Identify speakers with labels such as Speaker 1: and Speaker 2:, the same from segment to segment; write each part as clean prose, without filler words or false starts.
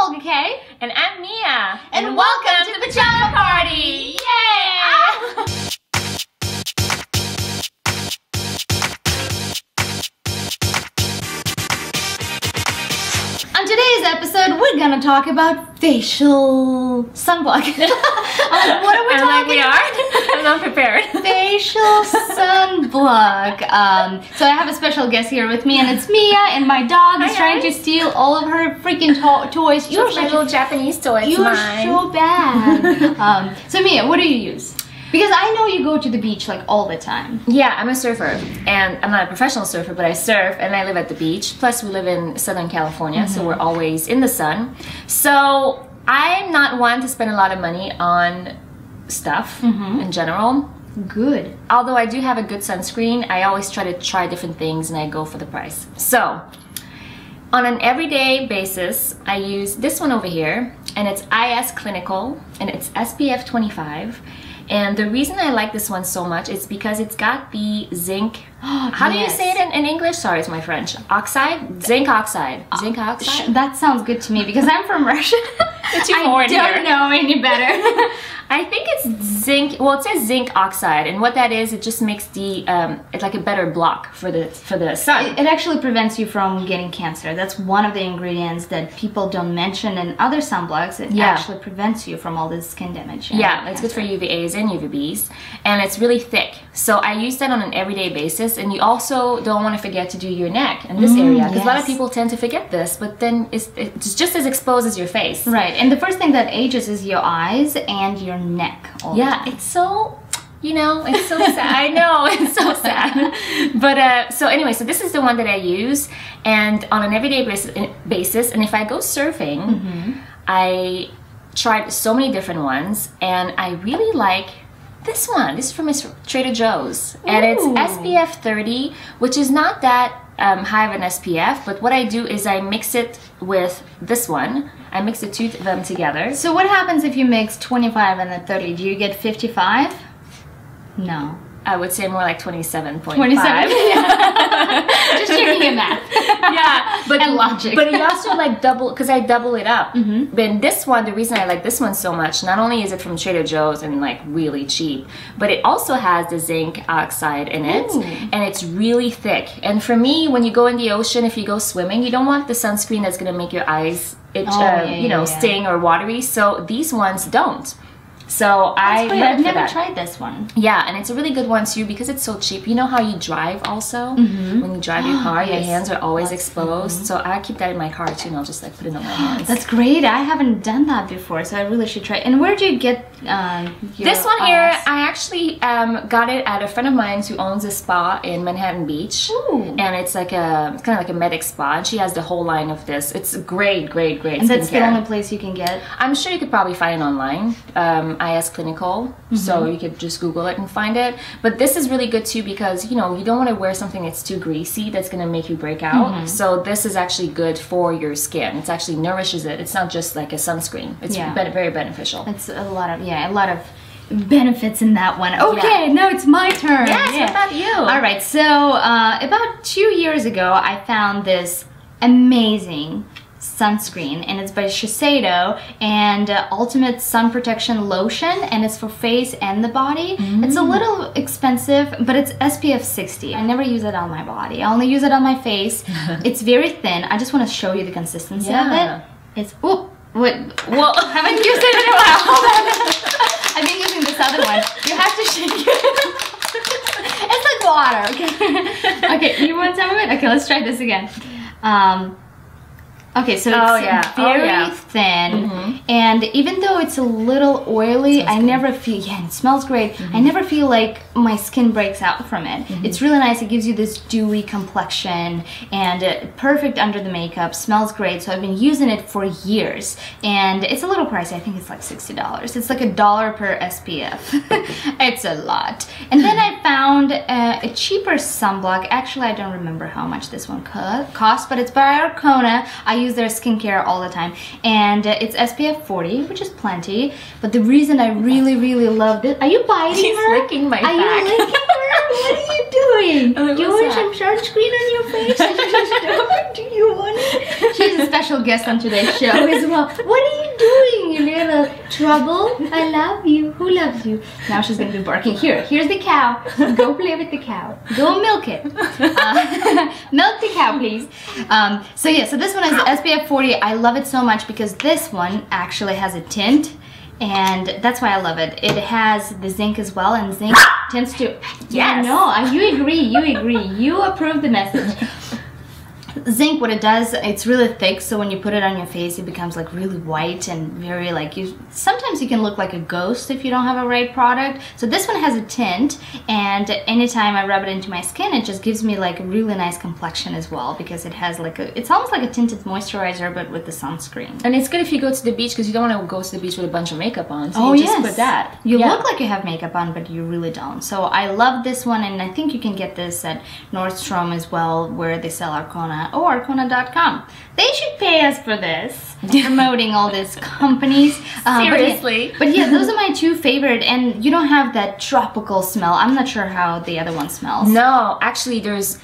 Speaker 1: Olga Kay.
Speaker 2: And I'm Miya.
Speaker 1: And welcome to Pajama Party! Yay! On today's episode, we're gonna talk about facial sunblock. What are we talking about?
Speaker 2: I'm not prepared.
Speaker 1: Facial sunblock. So I have a special guest here with me, and it's Miya, and my dog is trying to steal all of her freaking toys.
Speaker 2: You're my little Japanese toy.
Speaker 1: You're so bad. So Miya, what do you use? Because I know you go to the beach like all the time.
Speaker 2: Yeah, I'm a surfer, and I'm not a professional surfer, but I surf and I live at the beach. Plus, we live in Southern California, so we're always in the sun. So I'm not one to spend a lot of money on stuff in general.
Speaker 1: Good.
Speaker 2: Although I do have a good sunscreen, I always try to try different things and I go for the price. So on an everyday basis, I use this one over here, and it's IS Clinical, and it's SPF 25. And the reason I like this one so much is because it's got the zinc. How do you say it in English? Sorry, it's my French. Oxide? Zinc oxide. Zinc oxide?
Speaker 1: That sounds good to me because I'm from Russia. I don't know any better.
Speaker 2: I think it's zinc. Well, it says zinc oxide, and what that is, it just makes the it's like a better block for the sun.
Speaker 1: It actually prevents you from getting cancer. That's one of the ingredients that people don't mention in other sunblocks. It actually prevents you from all this skin damage.
Speaker 2: Yeah, it's good for UVAs and UVBs, and it's really thick. So I use that on an everyday basis, and you also don't want to forget to do your neck in this area, because a lot of people tend to forget this, but then it's just as exposed as your face.
Speaker 1: Right, and the first thing that ages is your eyes and your neck.
Speaker 2: It's so, you know, it's so sad. I know, it's so sad. But so anyway, so this is the one that I use, and on an everyday basis, and if I go surfing, I tried so many different ones, and I really like this one. This is from Trader Joe's, and it's SPF 30, which is not that high of an SPF, but what I do is I mix it with this one. I mix the two of them together.
Speaker 1: So what happens if you mix 25 and then 30? Do you get 55? No.
Speaker 2: I would say more like 27.5.
Speaker 1: 27. Just checking your math.
Speaker 2: Yeah, but
Speaker 1: and logic.
Speaker 2: But you also like double, because I double it up. But this one, the reason I like this one so much, not only is it from Trader Joe's and like really cheap, but it also has the zinc oxide in it, and it's really thick. And for me, when you go in the ocean, if you go swimming, you don't want the sunscreen that's gonna make your eyes itch, sting or watery. So these ones don't. So I've
Speaker 1: never tried this one.
Speaker 2: Yeah, and it's a really good one too because it's so cheap. You know how you drive also? When you drive your car, your hands are always exposed. So I keep that in my car too, and I'll just like put it on my hands.
Speaker 1: That's great. I haven't done that before, so I really should try. And where do you get your
Speaker 2: this one here? I actually got it at a friend of mine who owns a spa in Manhattan Beach. And it's like it's kind of like a medic spa, and she has the whole line of this. It's great, great, great.
Speaker 1: And that's the only place you can get?
Speaker 2: I'm sure you could probably find it online. IS Clinical, so you could just Google it and find it. But this is really good too because you know you don't want to wear something that's too greasy that's going to make you break out. So this is actually good for your skin. It actually nourishes it. It's not just like a sunscreen. It's very beneficial.
Speaker 1: It's a lot of benefits in that one. Okay, now it's my turn.
Speaker 2: Yes, what about you?
Speaker 1: All right, so about 2 years ago, I found this amazing sunscreen, and it's by Shiseido, and Ultimate Sun Protection Lotion, and it's for face and the body. It's a little expensive, but it's SPF 60. I never use it on my body. I only use it on my face. It's very thin. I just want to show you the consistency of it. It's I haven't used it in a while. Hold on. I've been using this other one. You have to shake it. It's like water. Okay. Okay, you want some of it? Okay, let's try this again. Okay, so it's very thin, and even though it's a little oily, I never feel, it smells great, I never feel like my skin breaks out from it. It's really nice. It gives you this dewy complexion, and perfect under the makeup, smells great, so I've been using it for years, and it's a little pricey. I think it's like $60. It's like $1 per SPF. It's a lot. And then I found a cheaper sunblock. Actually, I don't remember how much this one cost, but it's by Arcona. I use their skincare all the time, and it's SPF 40, which is plenty. But the reason I really love this, are you biting her?
Speaker 2: She's licking my back.
Speaker 1: Are you licking her? What are you doing? Do you want some sunscreen on your face? Do you want it? She's a special guest on today's show as well. What are you doing, you little trouble? I love you. Who loves you? Now she's going to be barking. Here's the cow. Go play with the cow. Go milk it. Milk the cow, please. So yeah, so this one is SPF 40. I love it so much because this one actually has a tint. And that's why I love it. It has the zinc as well, and zinc tends to... Yeah, no, you agree, you approve the message. Zinc, what it does, it's really thick, so when you put it on your face, it becomes like really white and very like sometimes you can look like a ghost if you don't have a right product. So this one has a tint, and anytime I rub it into my skin, it just gives me like a really nice complexion as well, because it has like it's almost like a tinted moisturizer, but with the sunscreen. And it's good if you go to the beach, because you don't want to go to the beach with a bunch of makeup on, so you just put that. You look like you have makeup on, but you really don't. So I love this one, and I think you can get this at Nordstrom as well, where they sell Arcona, or Arcona.com. They should pay us for this, promoting all these companies. Seriously. But yeah, those are my two favorite, and you don't have that tropical smell. I'm not sure how the other one smells. No, actually there's,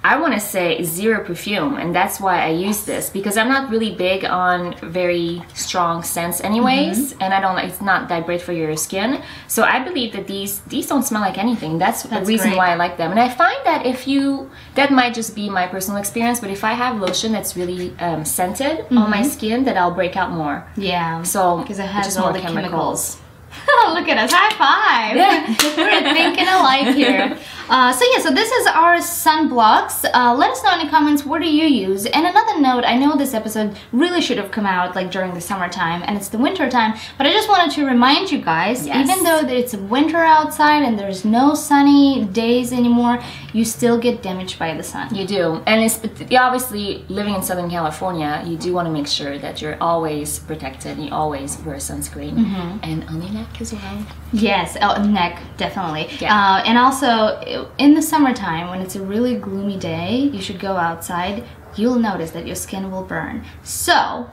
Speaker 1: I want to say, zero perfume, and that's why I use this, because I'm not really big on very strong scents anyways, and I don't like, it's not that great for your skin. So I believe that these don't smell like anything. That's the reason why I like them. And I find that if you, that might just be my personal experience, but if I have lotion that's really scented on my skin, that I'll break out more. Yeah. So because it has all the chemicals. Oh, look at us, high five! Yeah. We're thinking alike here. So yeah, so this is our sunblocks. Let us know in the comments, what do you use? And another note, I know this episode really should have come out like during the summertime, and it's the winter time, but I just wanted to remind you guys, even though it's winter outside and there's no sunny days anymore, you still get damaged by the sun. You do. And it's obviously, living in Southern California, you do want to make sure that you're always protected. You always wear sunscreen. And on your neck as well. Yes, neck, definitely. Yeah. And also, in the summertime, when it's a really gloomy day, you should go outside. You'll notice that your skin will burn. So,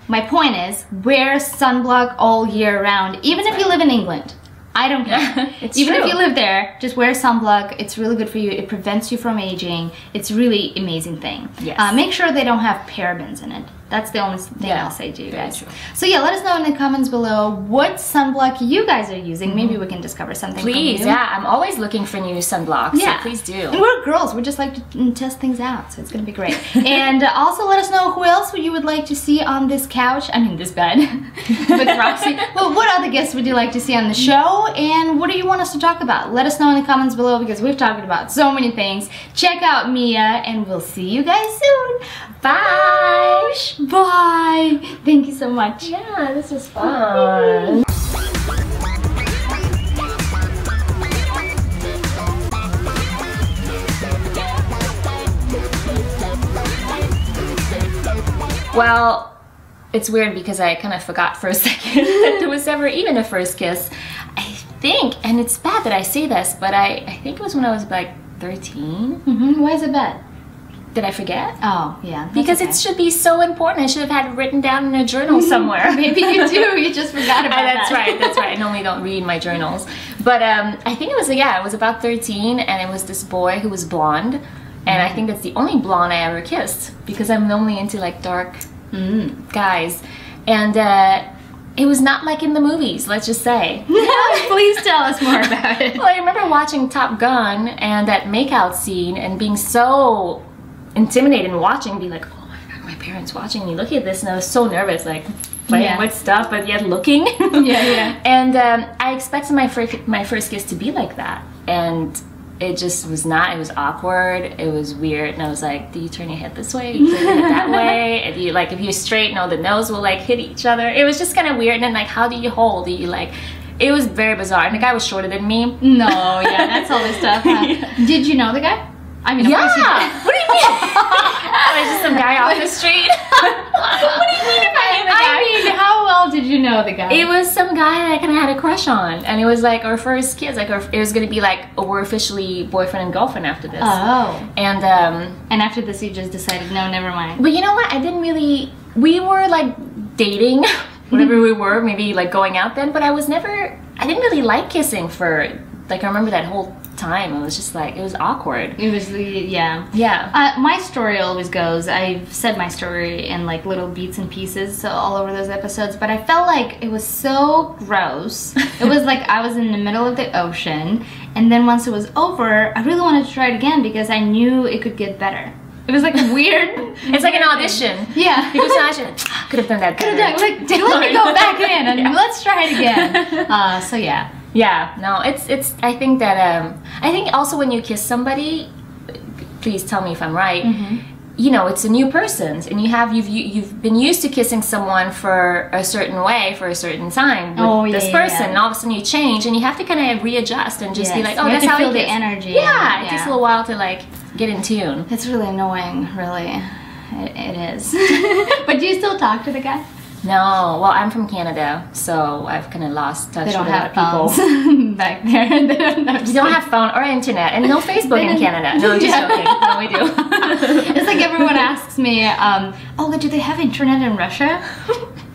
Speaker 1: my point is, wear sunblock all year round, even if you live in England. I don't care. Even if you live there, just wear sunblock. It's really good for you. It prevents you from aging. It's really amazing thing. Yes. Make sure they don't have parabens in it. That's the only thing I'll say to you guys. So yeah, let us know in the comments below what sunblock you guys are using. Maybe we can discover something. Please, from you. Yeah, I'm always looking for new sunblocks. Yeah, so please do. And we're girls. We just like to test things out, so it's gonna be great. And also let us know who else you would like to see on this couch. I mean, this bed with Roxy. Well, what other guests would you like to see on the show? And what do you want us to talk about? Let us know in the comments below, because we've talked about so many things. Check out Miya, and we'll see you guys soon. Bye. Bye. Thank you so much. Yeah, this was fun. Well, it's weird because I kind of forgot for a second that there was ever even a first kiss. I think, and it's bad that I say this, but I think it was when I was like 13. Why is it bad? Did I forget? Oh, yeah. Because it should be so important. I should have had it written down in a journal somewhere. Maybe you do. You just forgot about that. That's right. That's right. I normally don't read my journals. But I think it was, yeah, it was about 13, and it was this boy who was blonde. And I think that's the only blonde I ever kissed, because I'm normally into like dark guys. And it was not like in the movies, let's just say. Please tell us more about it. Well, I remember watching Top Gun and that makeout scene and being so intimidated and watching, be like, oh my god, my parents watching me looking at this, and I was so nervous, like playing with stuff, but yet looking. And I expected my first kiss to be like that, and it just was not. It was awkward, it was weird, and I was like, do you turn your head this way? Do you turn your head that way? And you, like, if you're straight, no, the nose will like hit each other. It was just kind of weird. And then, like, how do you hold? Do you like, it was very bizarre. And the guy was shorter than me. No, yeah, that's all this stuff. Did you know the guy? I mean, of course you did. What do you mean? I was just some guy off the street. What do you mean if I knew the guy? I mean, how well did you know the guy? It was some guy that I kind of had a crush on, and it was like our first kiss. Like, it was gonna be like, oh, we're officially boyfriend and girlfriend after this. Oh. And after this, you just decided, no, never mind. But you know what? I didn't really. We were like dating, whatever we were, maybe like going out then. But I didn't really like kissing for. Like, I remember that whole
Speaker 2: time. It was just like, it was awkward.
Speaker 1: It was, yeah.
Speaker 2: Yeah.
Speaker 1: My story always goes, I've said my story in like little beats and pieces, so all over those episodes, but I felt like it was so gross. It was like I was in the middle of the ocean, and then once it was over, I really wanted to try it again because I knew it could get better. It was like weird.
Speaker 2: It's like an audition.
Speaker 1: Yeah.
Speaker 2: You go to an audition. Could have done that better.
Speaker 1: Like, let me go back in and let's try it again. So yeah.
Speaker 2: Yeah. No, it's. I think that I think also when you kiss somebody, please tell me if I'm right. You know, it's a new person, and you've been used to kissing someone for a certain way for a certain time with this person, and all of a sudden you change, and you have to kind of readjust and just be like, oh, that's how
Speaker 1: you
Speaker 2: feel
Speaker 1: the energy.
Speaker 2: Yeah, it takes a little while to like get in tune.
Speaker 1: It's really annoying, really. It is. But do you still talk to the guy?
Speaker 2: No, well, I'm from Canada, so I've kind of lost touch with a lot of people.
Speaker 1: Back there.
Speaker 2: We don't have phone or internet, and no Facebook in Canada. No, I'm just joking. No, we do.
Speaker 1: It's like everyone asks me, Olga, do they have internet in Russia?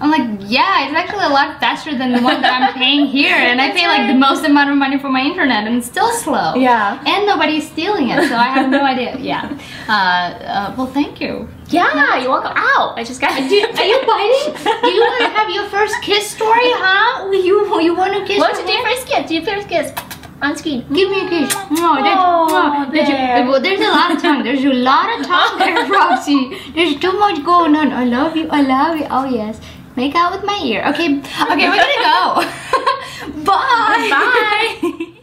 Speaker 1: I'm like, yeah, it's actually a lot faster than the one that I'm paying here, and I pay like the most amount of money for my internet, and it's still slow.
Speaker 2: Yeah.
Speaker 1: And nobody's stealing it, so I have no idea. Yeah. Well, thank you.
Speaker 2: Yeah, you're welcome. Ow! I just got.
Speaker 1: Are you biting? Do you want to have your first kiss story, huh? You want to kiss?
Speaker 2: What's your first kiss? Do your first kiss on screen?
Speaker 1: Give me a kiss. There's a lot of tongue. There's a lot of tongue there, Roxy. There's too much going on. I love you. I love you. Oh yes. Make out with my ear. Okay. Okay, we're gonna go. Bye.
Speaker 2: Bye.